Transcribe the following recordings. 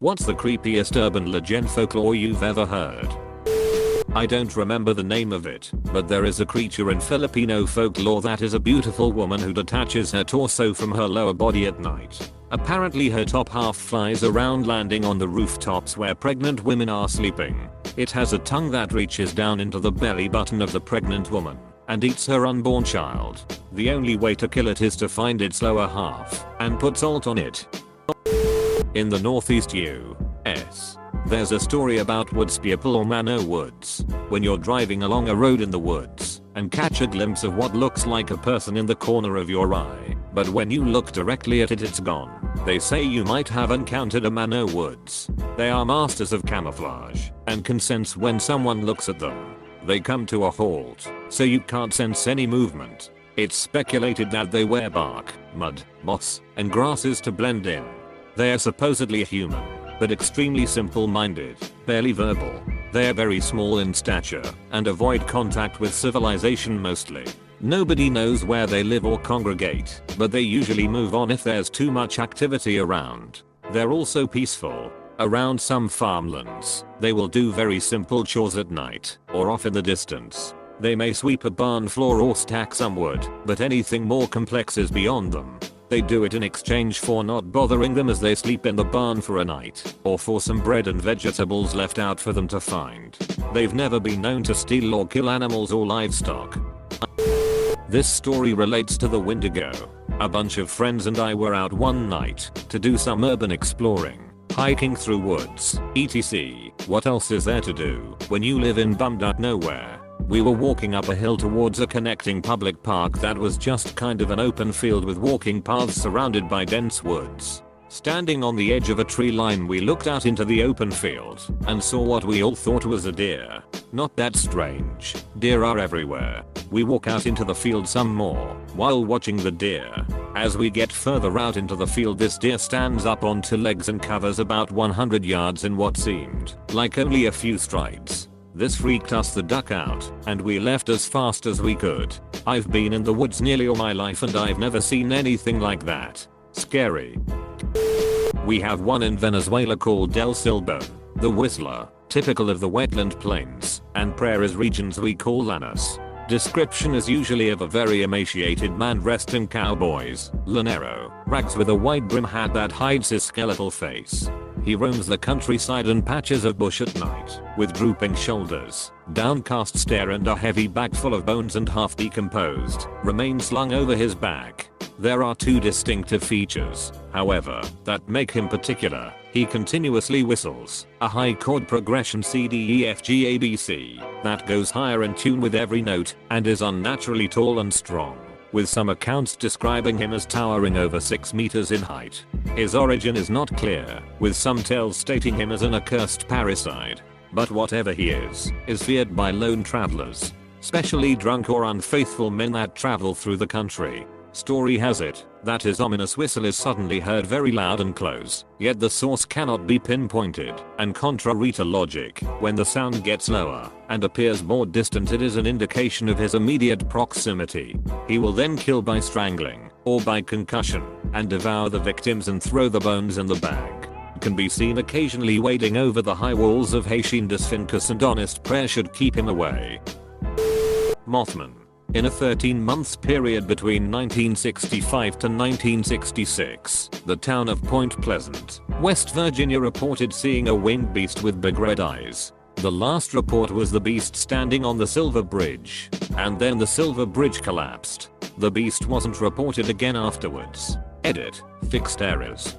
What's the creepiest urban legend folklore you've ever heard? I don't remember the name of it, but there is a creature in Filipino folklore that is a beautiful woman who detaches her torso from her lower body at night. Apparently her top half flies around, landing on the rooftops where pregnant women are sleeping. It has a tongue that reaches down into the belly button of the pregnant woman and eats her unborn child. The only way to kill it is to find its lower half and put salt on it. In the northeast US, there's a story about woods people or mano woods. When you're driving along a road in the woods and catch a glimpse of what looks like a person in the corner of your eye, but when you look directly at it, it's gone. They say you might have encountered a mano woods. They are masters of camouflage and can sense when someone looks at them. They come to a halt, so you can't sense any movement. It's speculated that they wear bark, mud, moss, and grasses to blend in. They are supposedly human, but extremely simple-minded, barely verbal. They are very small in stature and avoid contact with civilization mostly. Nobody knows where they live or congregate, but they usually move on if there's too much activity around. They're also peaceful. Around some farmlands, they will do very simple chores at night or off in the distance. They may sweep a barn floor or stack some wood, but anything more complex is beyond them. They do it in exchange for not bothering them as they sleep in the barn for a night, or for some bread and vegetables left out for them to find. They've never been known to steal or kill animals or livestock. This story relates to the Wendigo. A bunch of friends and I were out one night to do some urban exploring, hiking through woods, etc. What else is there to do when you live in bummed out nowhere? We were walking up a hill towards a connecting public park that was just kind of an open field with walking paths surrounded by dense woods. Standing on the edge of a tree line, we looked out into the open field and saw what we all thought was a deer. Not that strange. Deer are everywhere. We walk out into the field some more while watching the deer. As we get further out into the field, this deer stands up on two legs and covers about 100 yards in what seemed like only a few strides. This freaked us the duck out, and we left as fast as we could. I've been in the woods nearly all my life and I've never seen anything like that. Scary. We have one in Venezuela called El Silbón, the Whistler, typical of the wetland plains and prairies regions we call llanos. Description is usually of a very emaciated man dressed in cowboys, lanero, rags with a wide brim hat that hides his skeletal face. He roams the countryside and patches of bush at night, with drooping shoulders, downcast stare, and a heavy bag full of bones and half decomposed remains slung over his back. There are two distinctive features, however, that make him particular. He continuously whistles a high chord progression CDEFGABC that goes higher in tune with every note and is unnaturally tall and strong, with some accounts describing him as towering over 6 meters in height. His origin is not clear, with some tales stating him as an accursed parricide. But whatever he is feared by lone travelers, especially drunk or unfaithful men that travel through the country. Story has it that his ominous whistle is suddenly heard very loud and close, yet the source cannot be pinpointed, and contrary to logic, when the sound gets lower and appears more distant, it is an indication of his immediate proximity. He will then kill by strangling or by concussion and devour the victims and throw the bones in the bag. Can be seen occasionally wading over the high walls of Haciendas Fincas, and honest prayer should keep him away. Mothman. In a 13-month period between 1965 to 1966, the town of Point Pleasant, West Virginia reported seeing a winged beast with big red eyes. The last report was the beast standing on the Silver Bridge, and then the Silver Bridge collapsed. The beast wasn't reported again afterwards. Edit. Fixed errors.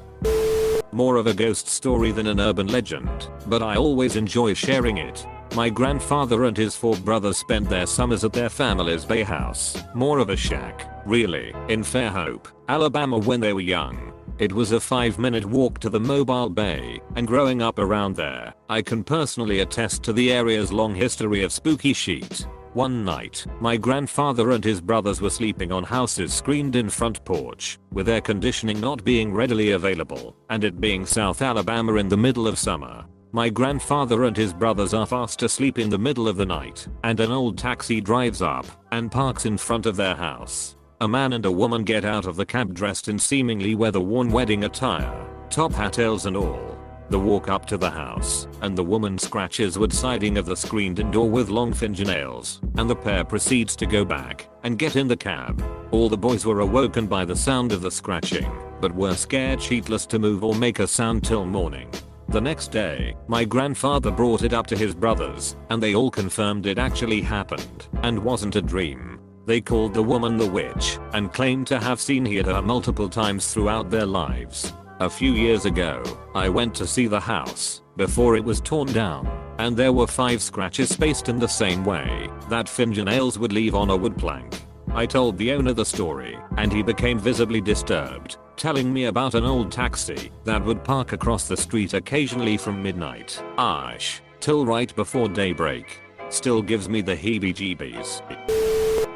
More of a ghost story than an urban legend, but I always enjoy sharing it. My grandfather and his 4 brothers spent their summers at their family's bay house, more of a shack, really, in Fairhope, Alabama when they were young. It was a 5-minute walk to the Mobile Bay, and growing up around there, I can personally attest to the area's long history of spooky shit. One night, my grandfather and his brothers were sleeping on houses screened-in front porch, with air conditioning not being readily available, and it being South Alabama in the middle of summer. My grandfather and his brothers are fast asleep in the middle of the night, and an old taxi drives up and parks in front of their house. A man and a woman get out of the cab dressed in seemingly weather-worn wedding attire, top hat, tails and all. The walk up to the house, and the woman scratches wood siding of the screened-in door with long fingernails, and the pair proceeds to go back and get in the cab. All the boys were awoken by the sound of the scratching, but were scared shitless to move or make a sound till morning. The next day, my grandfather brought it up to his brothers, and they all confirmed it actually happened and wasn't a dream. They called the woman the witch and claimed to have seen her multiple times throughout their lives. A few years ago, I went to see the house before it was torn down, and there were 5 scratches spaced in the same way that fingernails would leave on a wood plank. I told the owner the story, and he became visibly disturbed, telling me about an old taxi that would park across the street occasionally from midnight till right before daybreak. Still gives me the heebie-jeebies.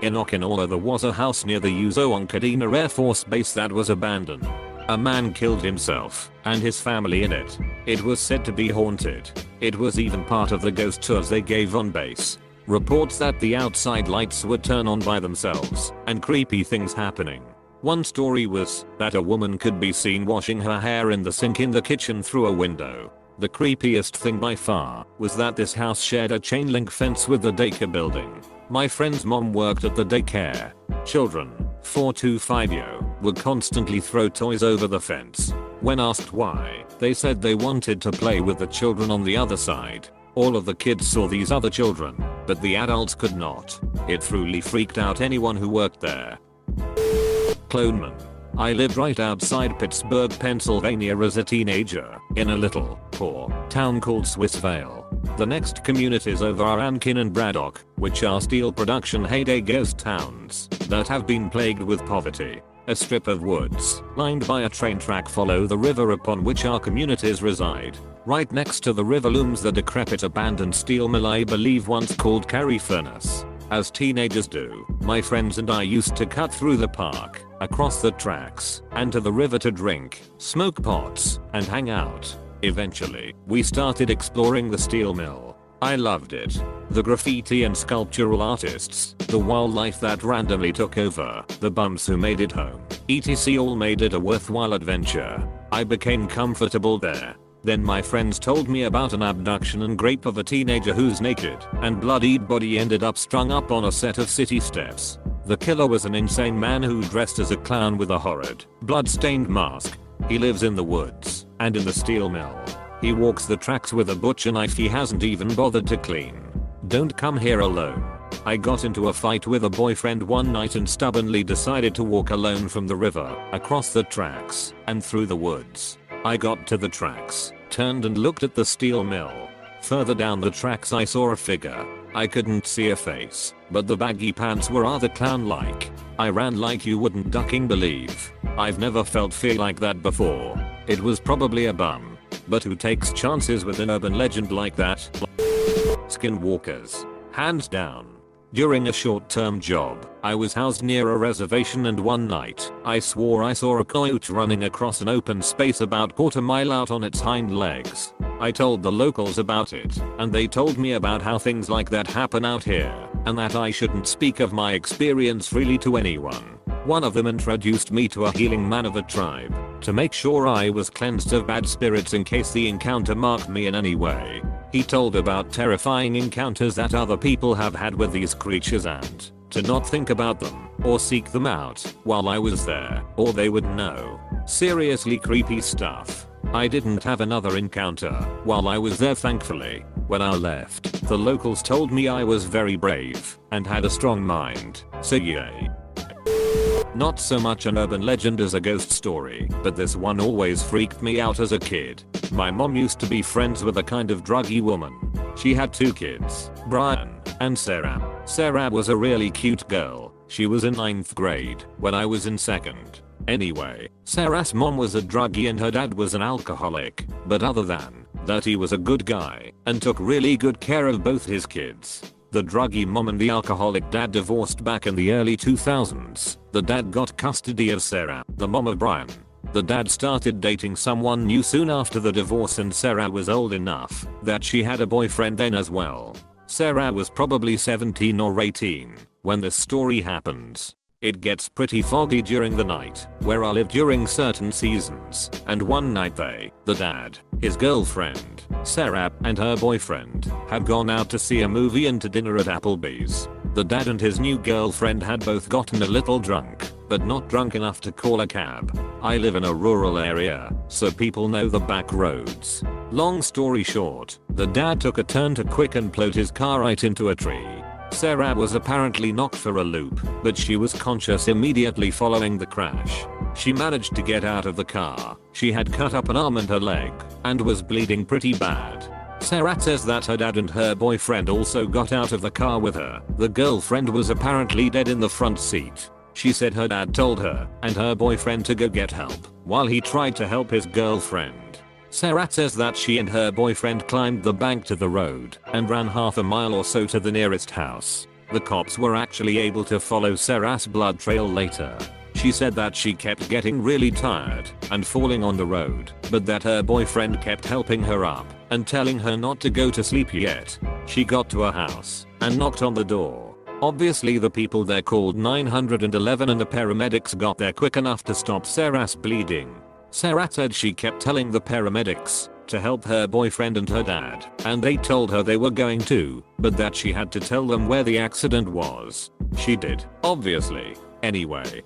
In Okinawa there was a house near the Yuzo Onkadina Air Force Base that was abandoned. A man killed himself and his family in it. It was said to be haunted. It was even part of the ghost tours they gave on base. Reports that the outside lights would turn on by themselves and creepy things happening. One story was that a woman could be seen washing her hair in the sink in the kitchen through a window. The creepiest thing by far was that this house shared a chain link fence with the daycare building. My friend's mom worked at the daycare. Children, 4 to 5 would constantly throw toys over the fence. When asked why, they said they wanted to play with the children on the other side. All of the kids saw these other children, but the adults could not. It truly freaked out anyone who worked there. Cloneman. I lived right outside Pittsburgh, Pennsylvania as a teenager, in a little, poor, town called Swissvale. The next communities over are Ankin and Braddock, which are steel production heyday ghost towns that have been plagued with poverty. A strip of woods, lined by a train track, follow the river upon which our communities reside. Right next to the river looms the decrepit abandoned steel mill I believe once called Carry Furnace. As teenagers do, my friends and I used to cut through the park, across the tracks, and to the river to drink, smoke pots, and hang out. Eventually, we started exploring the steel mill. I loved it. The graffiti and sculptural artists, the wildlife that randomly took over, the bums who made it home, etc. all made it a worthwhile adventure. I became comfortable there. Then my friends told me about an abduction and rape of a teenager whose naked and bloodied body ended up strung up on a set of city steps. The killer was an insane man who dressed as a clown with a horrid, blood-stained mask. He lives in the woods and in the steel mill. He walks the tracks with a butcher knife he hasn't even bothered to clean. Don't come here alone. I got into a fight with a boyfriend one night and stubbornly decided to walk alone from the river, across the tracks, and through the woods. I got to the tracks, turned and looked at the steel mill. Further down the tracks I saw a figure. I couldn't see a face, but the baggy pants were rather clown-like. I ran like you wouldn't ducking believe. I've never felt fear like that before. It was probably a bum. But who takes chances with an urban legend like that? Skinwalkers. Hands down. During a short-term job, I was housed near a reservation and one night, I swore I saw a coyote running across an open space about quarter mile out on its hind legs. I told the locals about it, and they told me about how things like that happen out here, and that I shouldn't speak of my experience freely to anyone. One of them introduced me to a healing man of a tribe, to make sure I was cleansed of bad spirits in case the encounter marked me in any way. He told about terrifying encounters that other people have had with these creatures and to not think about them or seek them out while I was there, or they would know. Seriously creepy stuff. I didn't have another encounter while I was there, thankfully. When I left, the locals told me I was very brave and had a strong mind, so yay. Not so much an urban legend as a ghost story, but this one always freaked me out as a kid. My mom used to be friends with a kind of druggy woman. She had 2 kids, Brian and Sarah. Sarah was a really cute girl. She was in 9th grade when I was in 2nd. Anyway, Sarah's mom was a druggie and her dad was an alcoholic, but other than that he was a good guy and took really good care of both his kids. The druggy mom and the alcoholic dad divorced back in the early 2000s. The dad got custody of Sarah, the mom of Brian. The dad started dating someone new soon after the divorce, and Sarah was old enough that she had a boyfriend then as well. Sarah was probably 17 or 18 when this story happens. It gets pretty foggy during the night, where I live during certain seasons, and one night the dad, his girlfriend, Sarah, and her boyfriend, had gone out to see a movie and to dinner at Applebee's. The dad and his new girlfriend had both gotten a little drunk, but not drunk enough to call a cab. I live in a rural area, so people know the back roads. Long story short, the dad took a turn too quick and plowed his car right into a tree. Sarah was apparently knocked for a loop, but she was conscious immediately following the crash. She managed to get out of the car. She had cut up an arm and her leg, and was bleeding pretty bad. Sarah says that her dad and her boyfriend also got out of the car with her. The girlfriend was apparently dead in the front seat. She said her dad told her and her boyfriend to go get help while he tried to help his girlfriend. Sarah says that she and her boyfriend climbed the bank to the road and ran half a mile or so to the nearest house. The cops were actually able to follow Sarah's blood trail later. She said that she kept getting really tired and falling on the road, but that her boyfriend kept helping her up and telling her not to go to sleep yet. She got to a house and knocked on the door. Obviously the people there called 911 and the paramedics got there quick enough to stop Sarah's bleeding. Sarah said she kept telling the paramedics to help her boyfriend and her dad, and they told her they were going to, but that she had to tell them where the accident was. She did, obviously. Anyway.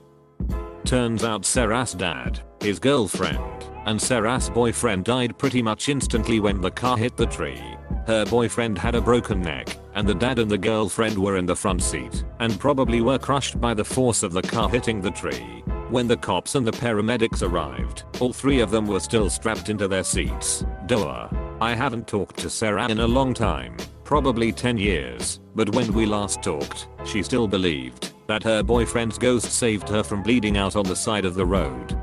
Turns out Sarah's dad, his girlfriend, and Sarah's boyfriend died pretty much instantly when the car hit the tree. Her boyfriend had a broken neck, and the dad and the girlfriend were in the front seat, and probably were crushed by the force of the car hitting the tree. When the cops and the paramedics arrived, all three of them were still strapped into their seats. Duh. I haven't talked to Sarah in a long time, probably 10 years, but when we last talked, she still believed that her boyfriend's ghost saved her from bleeding out on the side of the road.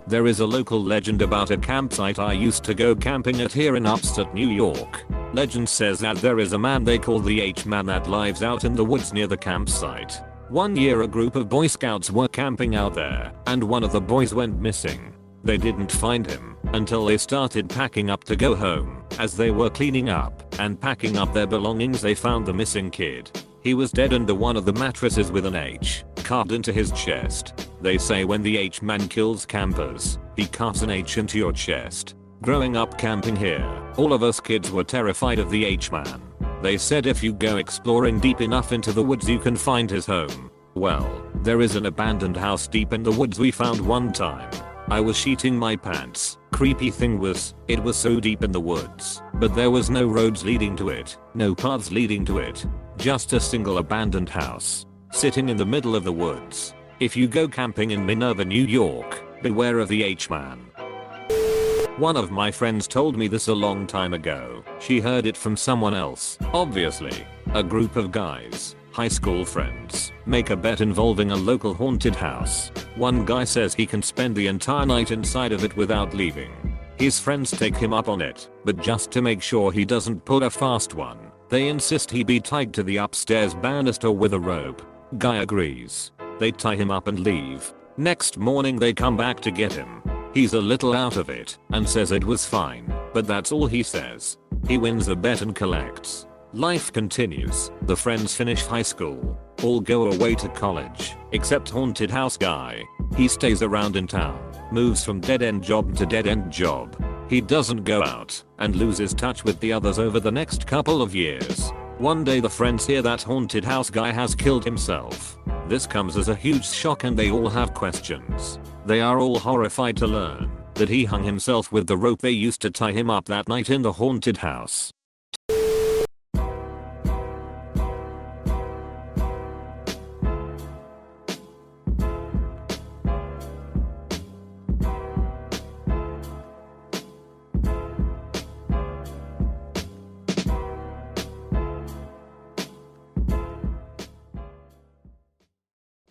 There is a local legend about a campsite I used to go camping at here in upstate New York. Legend says that there is a man they call the H-Man that lives out in the woods near the campsite. One year a group of Boy Scouts were camping out there, and one of the boys went missing. They didn't find him until they started packing up to go home. As they were cleaning up and packing up their belongings, they found the missing kid. He was dead under one of the mattresses with an H carved into his chest. They say when the H-Man kills campers, he carves an H into your chest. Growing up camping here, all of us kids were terrified of the H-Man. They said if you go exploring deep enough into the woods you can find his home. Well, there is an abandoned house deep in the woods we found one time. I was sheeting my pants. Creepy thing was, it was so deep in the woods, but there was no roads leading to it, no paths leading to it. Just a single abandoned house, sitting in the middle of the woods. If you go camping in Minerva, New York, beware of the H-Man. One of my friends told me this a long time ago. She heard it from someone else. Obviously, a group of guys, high school friends, make a bet involving a local haunted house. One guy says he can spend the entire night inside of it without leaving. His friends take him up on it, but just to make sure he doesn't pull a fast one, they insist he be tied to the upstairs banister with a rope. Guy agrees. They tie him up and leave. Next morning they come back to get him. He's a little out of it and says it was fine, but that's all he says. He wins the bet and collects. Life continues. The friends finish high school. All go away to college, except haunted house guy. He stays around in town, moves from dead-end job to dead-end job. He doesn't go out and loses touch with the others over the next couple of years. One day the friends hear that haunted house guy has killed himself. This comes as a huge shock and they all have questions. They are all horrified to learn that he hung himself with the rope they used to tie him up that night in the haunted house.